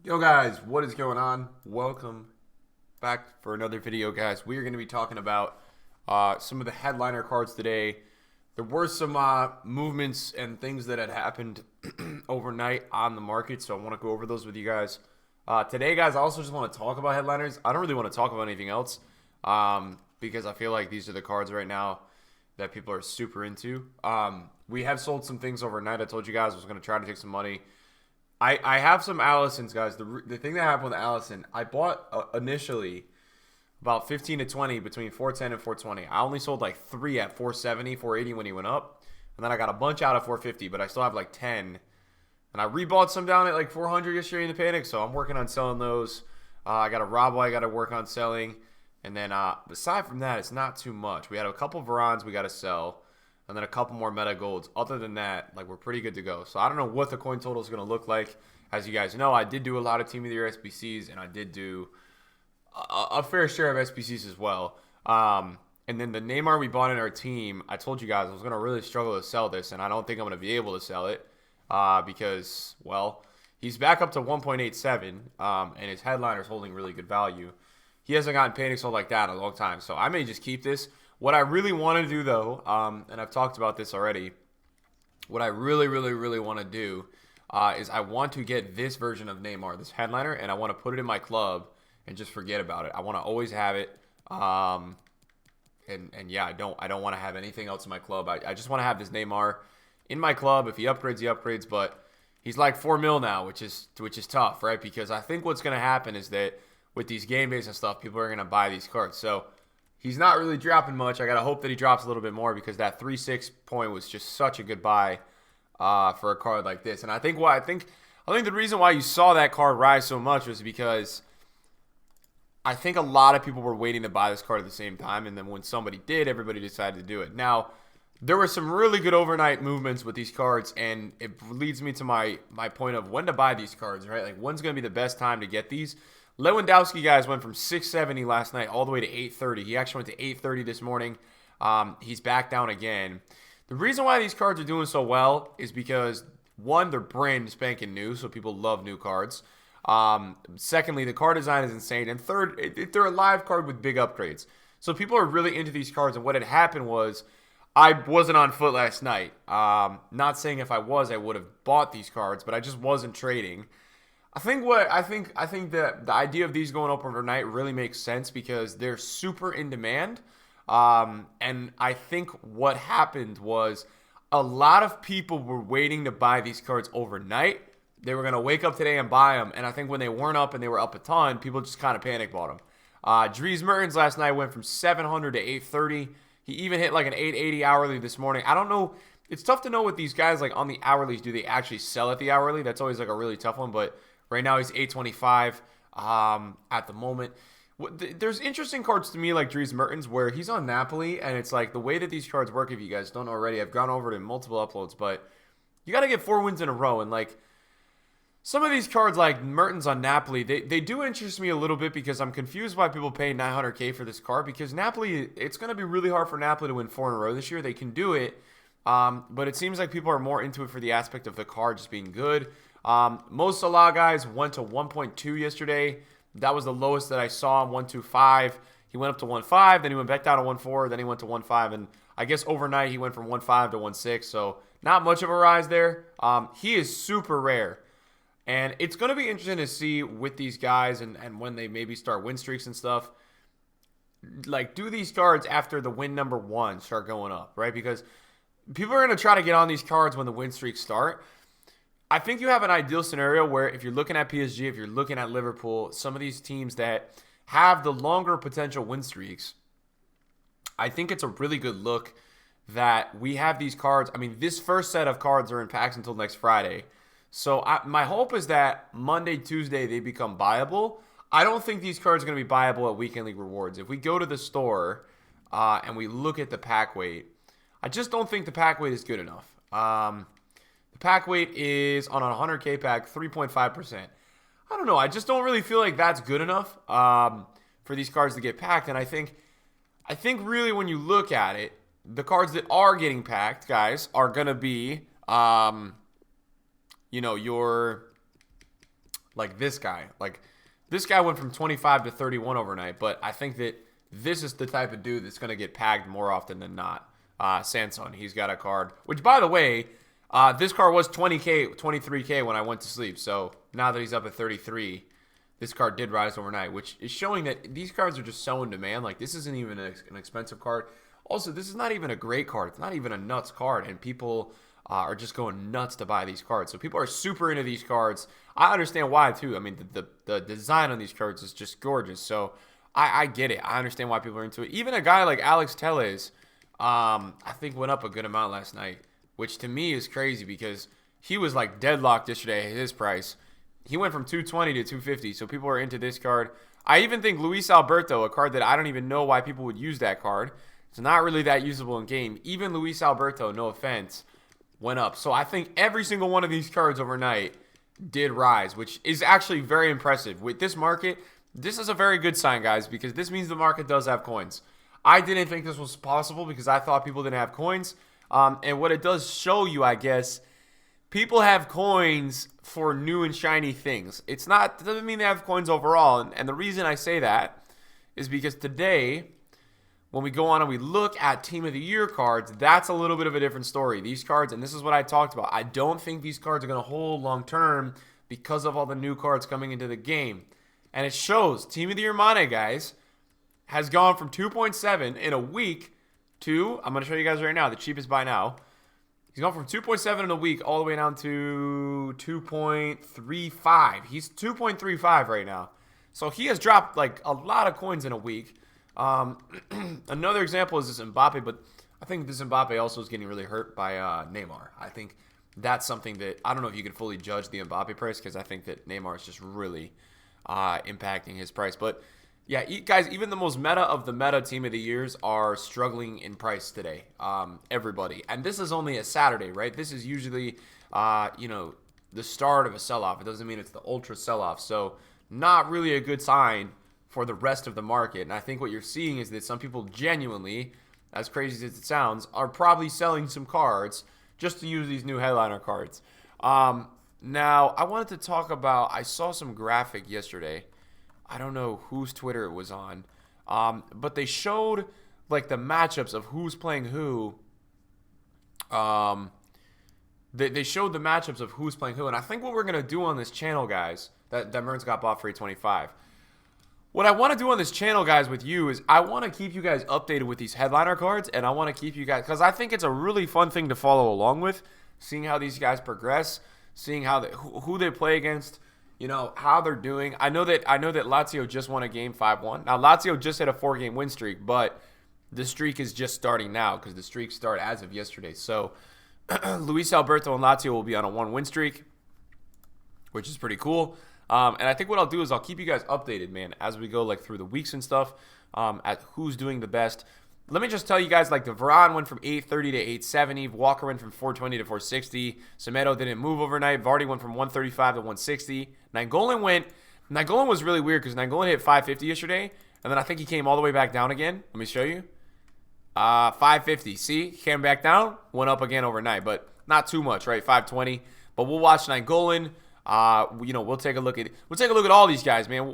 Yo guys, what is going on? Welcome back for another video, guys. We are going to be talking about some of the headliner cards today. There were some movements and things that had happened overnight on the market, so I want to go over those with you guys. Today, guys, I also just want to talk about headliners. I don't really want to talk about anything else because I feel like these are the cards right now that people are super into. We have sold some things overnight. I told you guys I was going to try to take some money. I have some Allisons, guys. The thing that happened with Allison, I bought initially about 15 to 20 between 410 and 420. I only sold like 3 at 470, 480 when he went up. And then I got a bunch out at 450, but I still have like 10. And I rebought some down at like 400 yesterday in the panic, so I'm working on selling those. I got a Robo I got to work on selling. And then aside from that, it's not too much. We had a couple Varans we got to sell. And then a couple more meta golds. Other than that, like, we're pretty good to go. So I don't know what the coin total is going to look like. As you guys know, I did do a lot of Team of the Year SBCs, and I did do a fair share of SBCs as well. And then the Neymar we bought in our team, I told you guys I was going to really struggle to sell this, and I don't think I'm going to be able to sell it because, well, he's back up to 1.87, and his headliner's holding really good value. He hasn't gotten panic sold like that in a long time, so I may just keep this. What I really want to do, though, and I've talked about this already, what I really want to do is I want to get this version of Neymar, this headliner, and I want to put it in my club and just forget about it. I want to always have it, and yeah, I don't want to have anything else in my club. I just want to have this Neymar in my club. If he upgrades, he upgrades, but he's like 4 mil now, which is tough, right? Because I think what's going to happen is that with these game days and stuff, people are going to buy these cards. So he's not really dropping much. I got to hope that he drops a little bit more because that 3.6 point was just such a good buy for a card like this. And I think the reason why you saw that card rise so much was because I think a lot of people were waiting to buy this card at the same time. And then when somebody did, everybody decided to do it. Now, there were some really good overnight movements with these cards, and it leads me to my point of when to buy these cards, right? Like, when's going to be the best time to get these? Lewandowski, guys, went from 670 last night all the way to 830. He actually went to 830 this morning. He's back down again. The reason why these cards are doing so well is because, one, they're brand spanking new, so people love new cards. Secondly, the card design is insane. And third, they're a live card with big upgrades. So people are really into these cards, and what had happened was I wasn't on foot last night. Not saying if I was, I would have bought these cards, but I just wasn't trading. I think that the idea of these going up overnight really makes sense because they're super in demand. And I think what happened was a lot of people were waiting to buy these cards overnight. They were going to wake up today and buy them. And I think when they weren't up and they were up a ton, people just kind of panic bought them. Dries Mertens last night went from 700 to 830. He even hit like an 880 hourly this morning. I don't know. It's tough to know with these guys, like on the hourlies, do they actually sell at the hourly? That's always like a really tough one. But right now he's 825 at the moment. There's interesting cards to me like Dries Mertens where he's on Napoli, and it's like the way that these cards work, if you guys don't know already, I've gone over it in multiple uploads, but you got to get 4 wins in a row. And like some of these cards like Mertens on Napoli, they do interest me a little bit because I'm confused why people pay 900K for this card because Napoli, it's going to be really hard for Napoli to win 4 in a row this year. They can do it, but it seems like people are more into it for the aspect of the card just being good. Mo Salah, guys, went to 1.2 yesterday. That was the lowest that I saw him, 1.25. He went up to 1.5, then he went back down to 1.4, then he went to 1.5, and I guess overnight he went from 1.5 to 1.6, so not much of a rise there. He is super rare, and it's going to be interesting to see with these guys and when they maybe start win streaks and stuff. Like, do these cards after the win number 1 start going up, right? Because people are going to try to get on these cards when the win streaks start. I think you have an ideal scenario where if you're looking at PSG, if you're looking at Liverpool, some of these teams that have the longer potential win streaks, I think it's a really good look that we have these cards. I mean, this first set of cards are in packs until next Friday. So my hope is that Monday, Tuesday, they become buyable. I don't think these cards are going to be buyable at Weekend League Rewards. If we go to the store and we look at the pack weight, I just don't think the pack weight is good enough. Pack weight is on a 100K pack, 3.5%. I don't know. I just don't really feel like that's good enough for these cards to get packed. And I think really when you look at it, the cards that are getting packed, guys, are going to be, your like this guy. Like this guy went from 25 to 31 overnight, but I think that this is the type of dude that's going to get pagged more often than not. Sanson, he's got a card, which by the way, this card was 20K, 23K when I went to sleep. So now that he's up at 33, this card did rise overnight, which is showing that these cards are just so in demand. Like this isn't even an expensive card. Also, this is not even a great card. It's not even a nuts card, and people are just going nuts to buy these cards. So people are super into these cards. I understand why too. I mean, the design on these cards is just gorgeous. So I get it. I understand why people are into it. Even a guy like Alex Telles, I think went up a good amount last night, which to me is crazy because he was like deadlocked yesterday at his price. He went from 220 to 250, so people are into this card. I even think Luis Alberto, a card that I don't even know why people would use that card. It's not really that usable in game. Even Luis Alberto, no offense, went up. So I think every single one of these cards overnight did rise, which is actually very impressive. With this market, this is a very good sign, guys, because this means the market does have coins. I didn't think this was possible because I thought people didn't have coins. And what it does show you, I guess, people have coins for new and shiny things. It doesn't mean they have coins overall. And the reason I say that is because today, when we go on and we look at Team of the Year cards, that's a little bit of a different story. These cards, and this is what I talked about, I don't think these cards are going to hold long term because of all the new cards coming into the game. And it shows Team of the Year Mane, guys, has gone from 2.7 in a week to, I'm going to show you guys right now, the cheapest buy now. He's gone from 2.7 in a week all the way down to 2.35. He's 2.35 right now. So he has dropped like a lot of coins in a week. Another example is this Mbappe, but I think this Mbappe also is getting really hurt by Neymar. I think that's something that, I don't know if you can fully judge the Mbappe price because I think that Neymar is just really impacting his price. But yeah, guys, even the most meta of the meta Team of the Years are struggling in price today. Everybody. And this is only a Saturday, right? This is usually, the start of a sell-off. It doesn't mean it's the ultra sell-off. So not really a good sign for the rest of the market. And I think what you're seeing is that some people genuinely, as crazy as it sounds, are probably selling some cards just to use these new headliner cards. Now, I wanted to talk about, I saw some graphic yesterday. I don't know whose Twitter it was on. But they showed like the matchups of who's playing who. They showed the matchups of who's playing who. And I think what we're going to do on this channel, guys, that Merns got bought for 825. What I want to do on this channel, guys, with you is I want to keep you guys updated with these headliner cards, and I want to keep you guys, because I think it's a really fun thing to follow along with, seeing how these guys progress, seeing how who they play against, how they're doing. I know that Lazio just won a game 5-1. Now Lazio just hit a 4-game win streak, but the streak is just starting now because the streaks start as of yesterday. So Luis Alberto and Lazio will be on a 1-win streak, which is pretty cool. And I think what I'll do is I'll keep you guys updated, man, as we go through the weeks and stuff, at who's doing the best. Let me just tell you guys, the Varane went from 830 to 870. Walker went from 420 to 460. Semedo didn't move overnight. Vardy went from 135 to 160. Nainggolan was really weird because Nainggolan hit 550 yesterday, and then I think he came all the way back down again. Let me show you. 550. See? He came back down, went up again overnight, but not too much, right? 520. But we'll watch Nainggolan. We'll take a look at all these guys, man.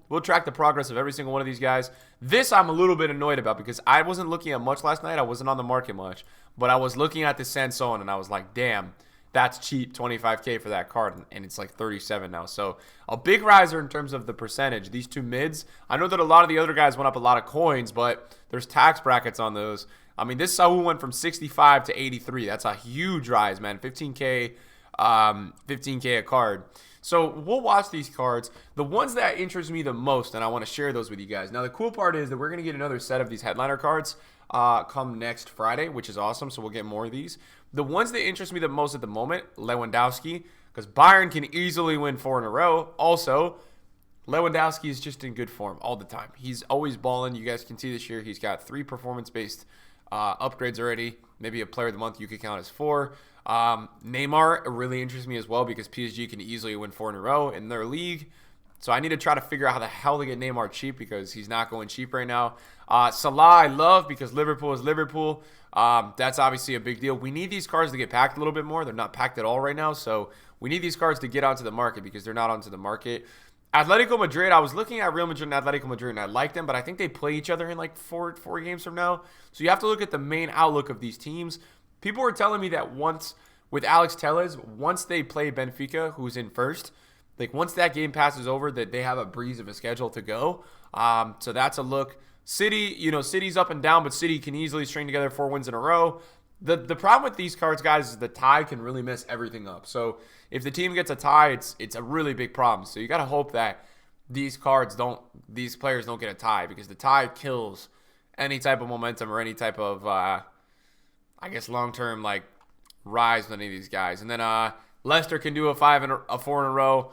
We'll track the progress of every single one of these guys. This I'm a little bit annoyed about because I wasn't looking at much last night. I wasn't on the market much, but I was looking at the Sanson and I was like, damn, that's cheap, 25K for that card, and it's like 37 now. So a big riser in terms of the percentage. These two mids, I know that a lot of the other guys went up a lot of coins, but there's tax brackets on those. I mean, this Saul went from 65 to 83. That's a huge rise, man. 15K a card. So we'll watch these cards. The ones that interest me the most, and I want to share those with you guys. Now, the cool part is that we're going to get another set of these headliner cards come next Friday, which is awesome. So we'll get more of these. The ones that interest me the most at the moment, Lewandowski, because Bayern can easily win 4 in a row. Also, Lewandowski is just in good form all the time. He's always balling. You guys can see this year he's got 3 performance-based upgrades already. Maybe a player of the month you could count as 4. Neymar really interests me as well because PSG can easily win 4 in a row in their league. So I need to try to figure out how the hell to get Neymar cheap because he's not going cheap right now. Salah I love because Liverpool is Liverpool. That's obviously a big deal. We need these cards to get packed a little bit more. They're not packed at all right now. So we need these cards to get onto the market because they're not onto the market. Atletico Madrid, I was looking at Real Madrid and Atletico Madrid, and I like them, but I think they play each other in like four games from now. So you have to look at the main outlook of these teams. People were telling me that once, with Alex Telles, once they play Benfica, who's in first, like once that game passes over, that they have a breeze of a schedule to go. So that's a look. City, City's up and down, but City can easily string together 4 wins in a row. The problem with these cards, guys, is the tie can really mess everything up. So if the team gets a tie, it's a really big problem. So you got to hope that these players don't get a tie because the tie kills any type of momentum or any type of, long-term like rise with any of these guys. And then Leicester can do a 4 in a row.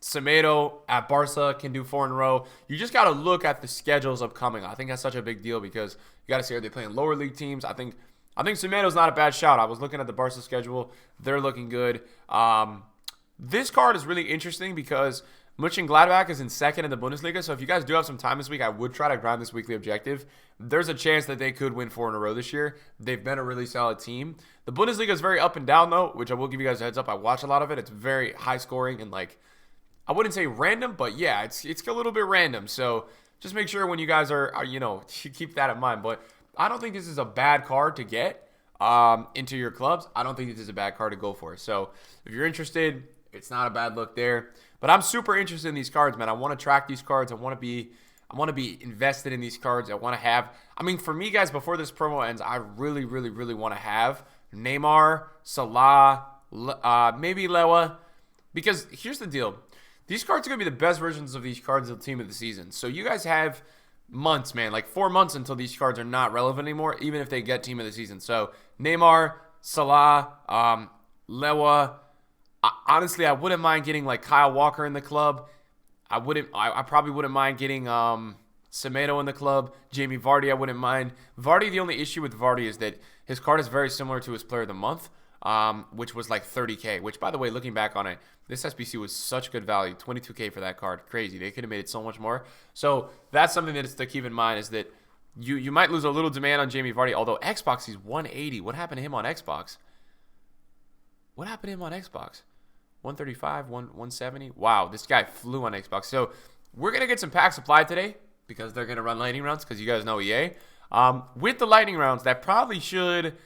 Semedo at Barca can do 4 in a row. You just got to look at the schedules upcoming. I think that's such a big deal because you got to see, are they playing lower league teams? I think Semedo's not a bad shout. I was looking at the Barca schedule. They're looking good. This card is really interesting because Mönchengladbach is in second in the Bundesliga. So if you guys do have some time this week, I would try to grind this weekly objective. There's a chance that they could win 4 in a row this year. They've been a really solid team. The Bundesliga is very up and down, though, which I will give you guys a heads up. I watch a lot of it. It's very high scoring and like, I wouldn't say random, but yeah, it's a little bit random. So just make sure when you guys are keep that in mind. But I don't think this is a bad card to get into your clubs. I don't think this is a bad card to go for. So if you're interested, it's not a bad look there. But I'm super interested in these cards, man. I want to track these cards. I want to be invested in these cards. I want to have, for me, guys, before this promo ends, I really, really, really want to have Neymar, Salah, maybe Lewa. Because here's the deal. These cards are going to be the best versions of these cards of the team of the season. So you guys have months, man, like 4 months until these cards are not relevant anymore, even if they get team of the season. So Neymar, Salah, Lewa. Honestly, I wouldn't mind getting like Kyle Walker in the club. I probably wouldn't mind getting Semedo in the club. Jamie Vardy, I wouldn't mind. Vardy, the only issue with Vardy is that his card is very similar to his player of the month, which was like 30K, which, by the way, looking back on it, this SBC was such good value. 22K for that card. Crazy. They could have made it so much more. So that's something that is to keep in mind is that you might lose a little demand on Jamie Vardy, although Xbox, he's 180. What happened to him on Xbox? 135, 170. Wow, this guy flew on Xbox. So we're going to get some pack supply today because they're going to run lightning rounds because you guys know EA. With the lightning rounds, that probably should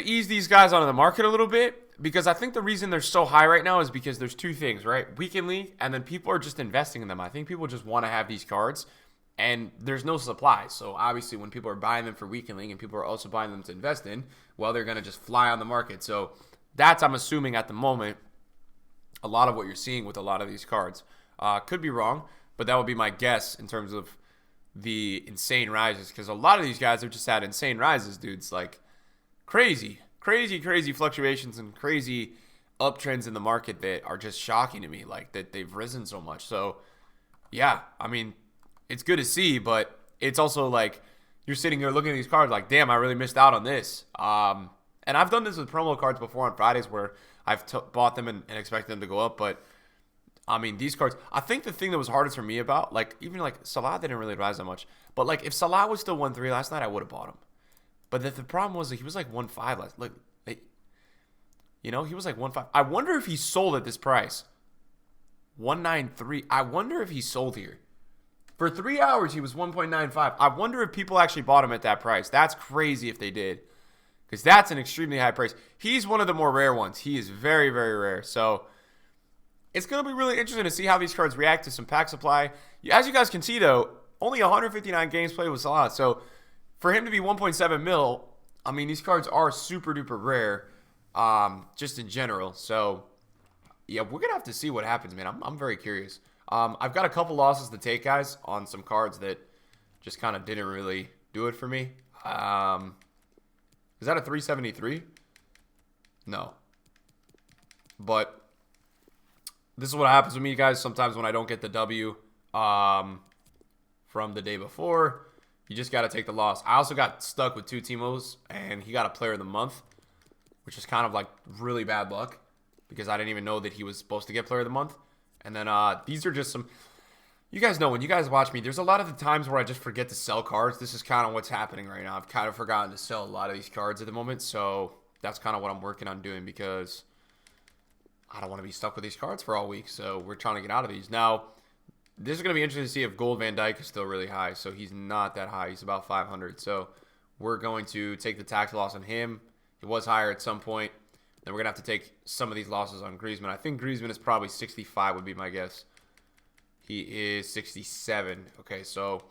ease these guys onto the market a little bit because I think the reason they're so high right now is because there's 2 things, right? Weekend League, and then people are just investing in them. I think people just want to have these cards, and there's no supply. So obviously when people are buying them for Weekend League and people are also buying them to invest in, well, they're going to just fly on the market. So that's, I'm assuming at the moment, a lot of what you're seeing with a lot of these cards. Could be wrong, but that would be my guess in terms of the insane rises because a lot of these guys have just had insane rises, dudes. Like crazy fluctuations and crazy uptrends in the market that are just shocking to me, like that they've risen so much. So yeah, it's good to see, but it's also like you're sitting here looking at these cards like, damn, I really missed out on this. And I've done this with promo cards before on Fridays where I've bought them and expected them to go up. But, these cards, I think the thing that was hardest for me about, like, even like Salah didn't really rise that much. But, like, if Salah was still 1-3 last night, I would have bought him. But the problem was that he was like 1-5 last night. He was like 1-5. I wonder if he sold at this price. 193. I wonder if he sold here. For 3 hours, he was 1.95. I wonder if people actually bought him at that price. That's crazy if they did. Because that's an extremely high price. He's one of the more rare ones. He is very, very rare. So it's going to be really interesting to see how these cards react to some pack supply. As you guys can see, though, only 159 games played with Salah. So for him to be 1.7 mil, these cards are super duper rare just in general. So, yeah, we're going to have to see what happens, man. I'm very curious. I've got a couple losses to take, guys, on some cards that just kind of didn't really do it for me. Is that a 373? No. But this is what happens with me, guys. Sometimes when I don't get the W from the day before, you just got to take the loss. I also got stuck with 2 Timos, and he got a player of the month, which is kind of like really bad luck because I didn't even know that he was supposed to get player of the month. And then these are just some. You guys know when you guys watch me, there's a lot of the times where I just forget to sell cards. This is kind of what's happening right now. I've kind of forgotten to sell a lot of these cards at the moment, so that's kind of what I'm working on doing because I don't want to be stuck with these cards for all week. So we're trying to get out of these. Now, this is going to be interesting to see if Gold Van Dyke is still really high. So he's not that high. He's about 500. So we're going to take the tax loss on him. He was higher at some point. Then we're going to have to take some of these losses on Griezmann. I think Griezmann is probably 65 would be my guess. He is 67. Okay, so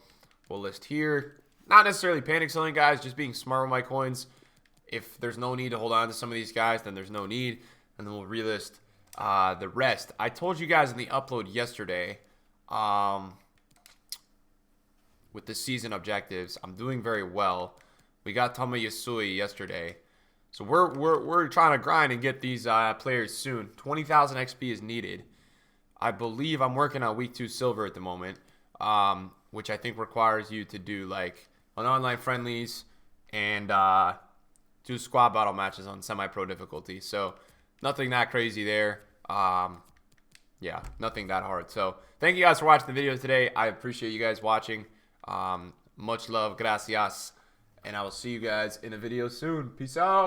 we'll list here. Not necessarily panic selling, guys. Just being smart with my coins. If there's no need to hold on to some of these guys, then there's no need. And then we'll relist the rest. I told you guys in the upload yesterday with the season objectives, I'm doing very well. We got Tama Yasui yesterday. So we're trying to grind and get these players soon. 20,000 XP is needed. I believe I'm working on week 2 silver at the moment, which I think requires you to do like an online friendlies and do squad battle matches on semi-pro difficulty. So nothing that crazy there. Yeah, nothing that hard. So thank you guys for watching the video today. I appreciate you guys watching. Much love, gracias, and I will see you guys in a video soon. Peace out.